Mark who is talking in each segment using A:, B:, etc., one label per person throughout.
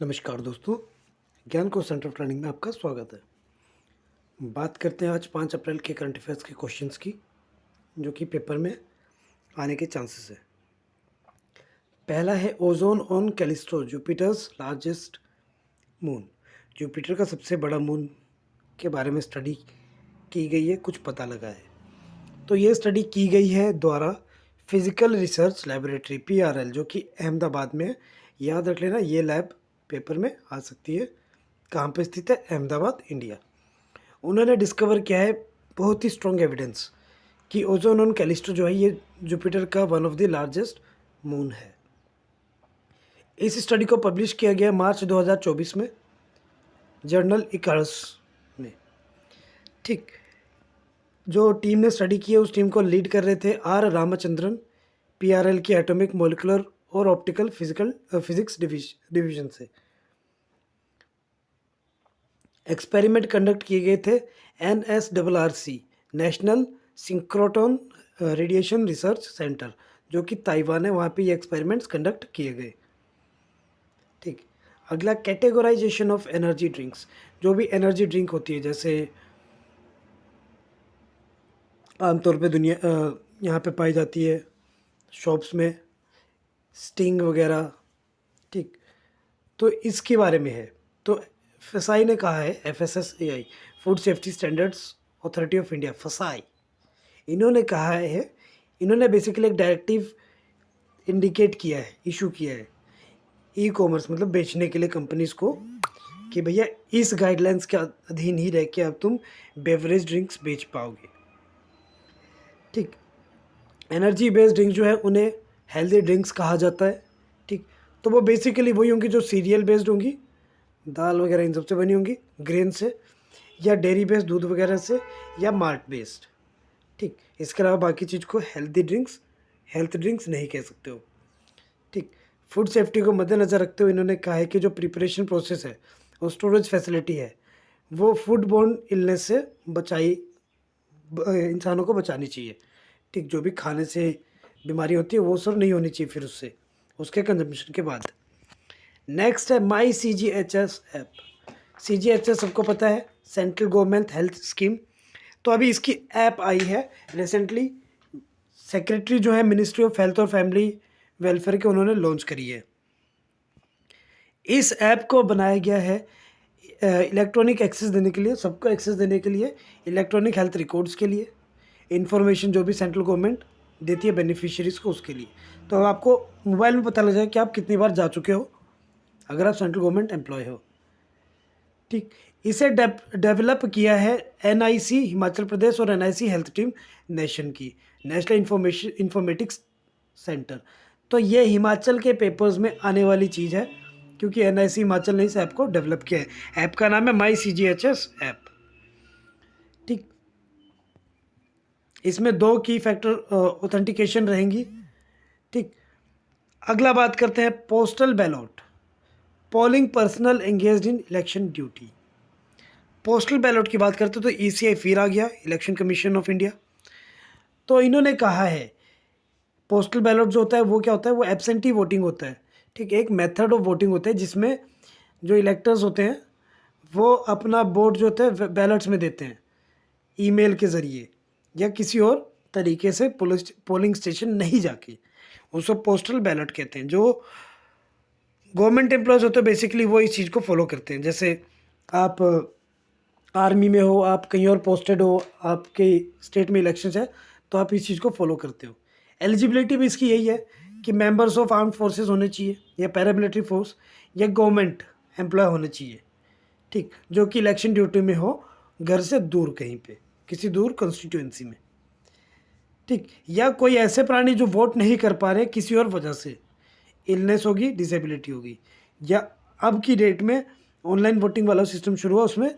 A: नमस्कार दोस्तों, ज्ञान को सेंटर ऑफ लर्निंग में आपका स्वागत है। बात करते हैं आज 5 अप्रैल के करंट अफेयर्स के क्वेश्चंस की, जो कि पेपर में आने के चांसेस है। पहला है ozone on Callisto, Jupiter's largest moon. Jupiter का सबसे बड़ा मून के बारे में स्टडी की गई है, कुछ पता लगा है। तो ये स्टडी की गई है द्वारा फिजिकल रिसर्च लैबोरेटरी PRL, जो कि अहमदाबाद में है। याद रख लेना, ये लैब पेपर में आ सकती है। कहाँ पे स्थित है? अहमदाबाद, इंडिया। उन्होंने डिस्कवर किया है बहुत ही स्ट्रॉन्ग एविडेंस कि ओजोन ऑन कैलिस्टो जो है ये जुपिटर का one of the largest moon है। इस स्टडी को पब्लिश किया गया मार्च 2024 में जर्नल इकार्स में। ठीक, जो टीम ने स्टडी की है उस टीम को लीड कर रहे थे रामचंद्रन, PRL की एटॉमिक मॉलिक्यूलर और ऑप्टिकल फिजिक्स डिवीजन से। एक्सपेरिमेंट कंडक्ट किए गए थे NSRRC, national synchrotron radiation research centre, जो कि ताइवान है, वहाँ पे ये एक्सपेरिमेंट्स कंडक्ट किए गए। ठीक, अगला कैटेगराइजेशन ऑफ एनर्जी ड्रिंक्स। जो भी एनर्जी ड्रिंक होती है, जैसे आमतौर पे यहाँ पे पाई जाती है शॉप्स में, स्टिंग वगैरह। ठीक, तो इसके बारे में है। तो FSI ने कहा है, FSSAI, food safety standards authority of India, FSSAI, इन्होंने कहा है, इन्होंने बेसिकली एक डायरेक्टिव इंडिकेट किया है, इशू किया है ई-कॉमर्स मतलब बेचने के लिए कंपनीज को, कि भैया इस गाइडलाइंस के अधीन ही रह के अब तुम बेवरेज ड्रिंक्स बेच पाओगे। ठीक, एनर्जी बेस्ड ड्रिंक जो है उन्हें हेल्दी ड्रिंक्स कहा जाता है। ठीक, तो वो बेसिकली वही होंगी जो सीरियल बेस्ड होंगी, दाल वगैरह इन सबसे बनी होंगी, ग्रेन से, या डेयरी बेस्ड दूध वगैरह से, या मार्ट बेस्ड। ठीक, इसके अलावा बाकी चीज़ को हेल्थ ड्रिंक्स नहीं कह सकते हो। ठीक, फूड सेफ्टी को मद्देनज़र रखते हुए इन्होंने कहा है कि जो प्रिपरेशन प्रोसेस है और स्टोरेज फैसिलिटी है वो फूड बोर्न इलनेस से इंसानों को बचानी चाहिए। ठीक, जो भी खाने से बीमारी होती है वो सब नहीं होनी चाहिए फिर उसके कंजम्पशन के बाद। नेक्स्ट है माई CGHS ऐप। CGHS सबको पता है, सेंट्रल गवर्नमेंट हेल्थ स्कीम। तो अभी इसकी ऐप आई है रिसेंटली, सेक्रेटरी जो है मिनिस्ट्री ऑफ हेल्थ और फैमिली वेलफेयर के, उन्होंने लॉन्च करी है। इस ऐप को बनाया गया है इलेक्ट्रॉनिक एक्सेस देने के लिए, सबको एक्सेस देने के लिए, इलेक्ट्रॉनिक हेल्थ रिकॉर्ड्स के लिए, इन्फॉर्मेशन जो भी सेंट्रल गवर्नमेंट देती है बेनिफिशियरीज़ को उसके लिए। तो अब आपको मोबाइल में पता लग जाए कि आप कितनी बार जा चुके हो अगर आप सेंट्रल गवर्नमेंट एम्प्लॉय हो। ठीक, इसे डेवलप किया है NIC हिमाचल प्रदेश और NIC हेल्थ टीम नेशन की, नेशनल इंफॉर्मेटिक्स सेंटर। तो ये हिमाचल के पेपर्स में आने वाली चीज़ है, क्योंकि NIC हिमाचल ने इस ऐप को डेवलप किया है। ऐप का नाम है माई CGHS ऐप। ठीक, इसमें 2 की फैक्टर ऑथेंटिकेशन रहेंगी। ठीक, अगला बात करते हैं postal ballot, polling personal engaged in election duty. Postal ballot की बात करते तो ECI फिर आ गया, इलेक्शन कमीशन ऑफ इंडिया। तो इन्होंने कहा है पोस्टल बैलॉट जो होता है वो क्या होता है, वो एब्सेंटी वोटिंग होता है। ठीक, एक मेथड ऑफ वोटिंग होता है जिसमें जो इलेक्टर्स होते हैं वो अपना वोट जो होता है बैलेट्स में देते हैं, ईमेल के ज़रिए या किसी और तरीके से पोलिंग स्टेशन नहीं जाके, उसको पोस्टल बैलेट कहते हैं। जो गवर्नमेंट एम्प्लॉयज़ होते हैं बेसिकली वो इस चीज़ को फॉलो करते हैं। जैसे आप आर्मी में हो, आप कहीं और पोस्टेड हो, आपके स्टेट में इलेक्शन है, तो आप इस चीज़ को फॉलो करते हो। एलिजिबिलिटी भी इसकी यही है कि मेंबर्स ऑफ आर्म्ड फोर्सेस होने चाहिए, या पैरामिलिट्री फोर्स, या गवर्नमेंट एम्प्लॉय होने चाहिए। ठीक, जो कि इलेक्शन ड्यूटी में हो, घर से दूर कहीं पे, किसी दूर कॉन्स्टिट्यूएंसी में। ठीक, या कोई ऐसे प्राणी जो वोट नहीं कर पा रहे किसी और वजह से, इलनेस होगी, डिसेबिलिटी होगी, या अब की डेट में ऑनलाइन वोटिंग वाला सिस्टम शुरू हुआ, उसमें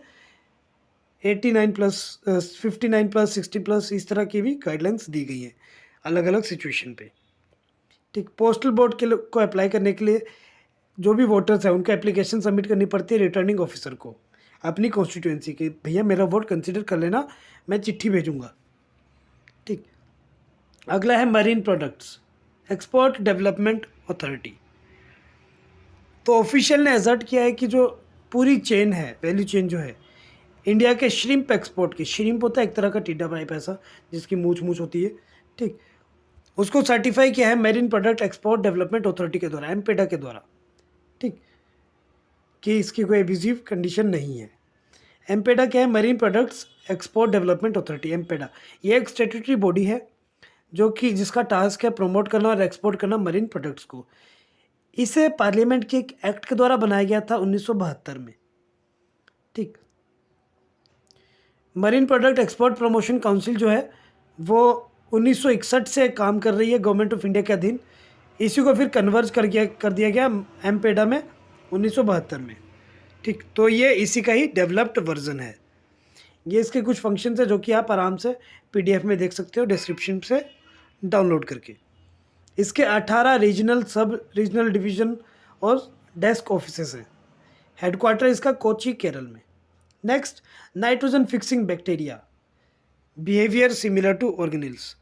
A: 89+, 59+, 60+, इस तरह की भी गाइडलाइंस दी गई हैं अलग अलग सिचुएशन पे। ठीक, पोस्टल वोट को अप्लाई करने के लिए जो भी वोटर्स हैं उनको एप्लीकेशन सबमिट करनी पड़ती है रिटर्निंग ऑफिसर को अपनी कॉन्स्टिट्यूएंसी के, भैया मेरा वोट कंसिडर कर लेना, मैं चिट्ठी भेजूंगा। ठीक, अगला है marine products export development authority. तो ऑफिशियल ने एजर्ट किया है कि जो पूरी चेन है, वैल्यू चेन जो है इंडिया के श्रिम्प एक्सपोर्ट की, श्रिम्प होता है एक तरह का टीडा पाइप ऐसा जिसकी मूछ मूछ होती है, ठीक, उसको सर्टिफाई किया है marine product export development authority के द्वारा, एमपेडा के द्वारा, ठीक, कि इसकी कोई एब्यूजिव कंडीशन नहीं है। एमपेडा क्या है? Marine products export development authority, MPEDA. ये एक स्टैट्यूटरी बॉडी है जो कि जिसका टास्क है प्रमोट करना और एक्सपोर्ट करना मरीन प्रोडक्ट्स को। इसे पार्लियामेंट के एक एक्ट के द्वारा बनाया गया था 1972 में, ठीक। Marine product export promotion council जो है वो 1961 से काम कर रही है गवर्नमेंट ऑफ इंडिया के अधीन। इसी को फिर कन्वर्ज कर दिया गया एमपेडा में 1972 में, ठीक। तो ये इसी का ही डेवलप्ड वर्जन है। ये इसके कुछ फंक्शंस है जो कि आप आराम से पीडीएफ में देख सकते हो डिस्क्रिप्शन से डाउनलोड करके। इसके 18 रीजनल सब रीजनल डिवीज़न और डेस्क ऑफिसेस हैं। हेडक्वार्टर इसका कोची केरल में। Next, nitrogen fixing bacteria, behaviour similar to organelles.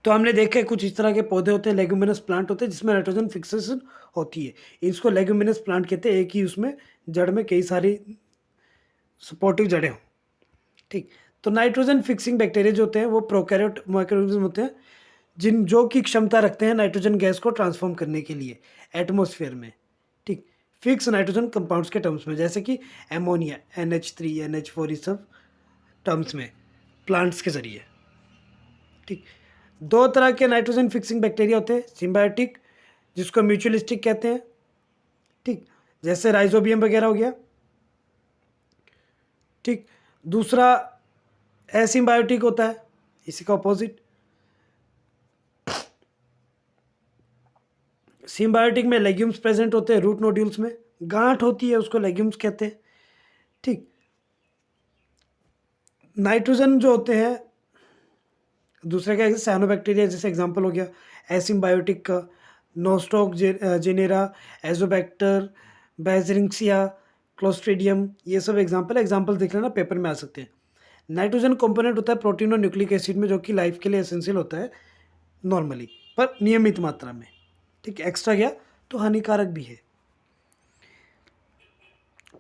A: तो हमने देखा है कुछ इस तरह के पौधे होते हैं, लेग्यूमिनस प्लांट होते हैं जिसमें नाइट्रोजन फिक्सेशन होती है। इसको लेग्यूमिनस प्लांट कहते हैं, एक ही उसमें जड़ में कई सारी सपोर्टिव जड़ें हों, ठीक। तो नाइट्रोजन फिक्सिंग बैक्टीरिया जो होते हैं वो प्रोकैरियोट माइक्रोऑर्गेनिज्म होते हैं जो की क्षमता रखते हैं नाइट्रोजन गैस को ट्रांसफॉर्म करने के लिए एटमॉस्फेयर में, ठीक, फिक्स नाइट्रोजन कंपाउंड्स के टर्म्स में, जैसे कि एमोनिया, NH3, NH4, इस सब टर्म्स में प्लांट्स के जरिए, ठीक। दो तरह के नाइट्रोजन फिक्सिंग बैक्टीरिया होते हैं, सिम्बायोटिक जिसको म्यूचुअलिस्टिक कहते हैं, ठीक, जैसे राइजोबियम वगैरह हो गया, ठीक। दूसरा एसिम्बायोटिक होता है, इसी का अपोजिट। सिम्बायोटिक में लेग्यूम्स प्रेजेंट होते हैं, रूट नोड्यूल्स में गांठ होती है, उसको लेग्यूम्स कहते हैं, ठीक। नाइट्रोजन जो होते हैं दूसरे का साइनोबैक्टीरिया जैसे एग्जांपल हो गया एसिम्बायोटिक का, नोस्टोक जेनेरा, एजोबैक्टर, बेजरिंक्सिया, क्लोस्ट्रीडियम, ये सब एग्जांपल देख लेना, पेपर में आ सकते हैं। नाइट्रोजन कंपोनेंट होता है प्रोटीन और न्यूक्लिक एसिड में, जो कि लाइफ के लिए एसेंशियल होता है नॉर्मली, पर नियमित मात्रा में, ठीक। एक्स्ट्रा गया तो हानिकारक भी है।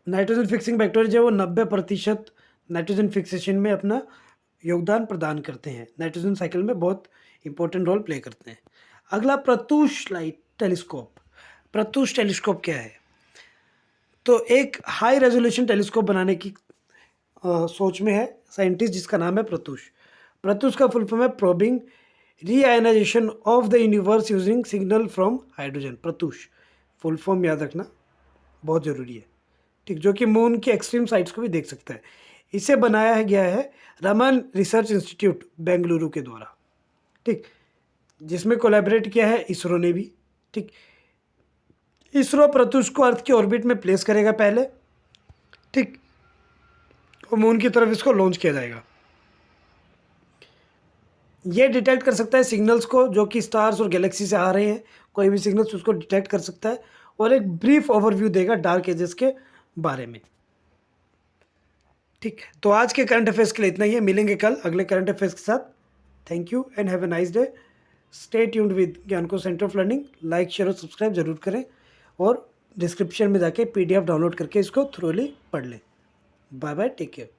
A: नाइट्रोजन फिक्सिंग बैक्टीरिया जो वो 90% नाइट्रोजन फिक्सेशन में अपना योगदान प्रदान करते हैं, नाइट्रोजन साइकिल में बहुत इंपॉर्टेंट रोल प्ले करते हैं। अगला Pratyush light telescope. Pratyush telescope क्या है? तो एक हाई रेजोल्यूशन टेलीस्कोप बनाने की सोच में है साइंटिस्ट जिसका नाम है प्रत्यूष। प्रत्यूष का फुल फॉर्म है probing reionization of the universe using signal from hydrogen. Pratyush full form याद रखना बहुत ज़रूरी है, ठीक, जो कि मून की एक्सट्रीम साइट्स को भी देख सकता है। इसे बनाया गया है रमन रिसर्च इंस्टीट्यूट बेंगलुरु के द्वारा, ठीक, जिसमें कोलैबोरेट किया है इसरो ने भी, ठीक। इसरो प्रत्यूष को अर्थ के ऑर्बिट में प्लेस करेगा पहले, ठीक, और मून की तरफ इसको लॉन्च किया जाएगा। ये डिटेक्ट कर सकता है सिग्नल्स को जो कि स्टार्स और गैलेक्सी से आ रहे हैं, कोई भी सिग्नल्स उसको डिटेक्ट कर सकता है और एक ब्रीफ ओवरव्यू देगा डार्क एजेस के बारे में, ठीक। तो आज के करंट अफेयर्स के लिए इतना ही है, मिलेंगे कल अगले करंट अफेयर्स के साथ। Thank you and have a nice day. Stay tuned with Gyanko centre of learning. Like share और सब्सक्राइब जरूर करें और डिस्क्रिप्शन में जाके PDF डाउनलोड करके इसको थ्रोली पढ़ लें। Bye bye, take care.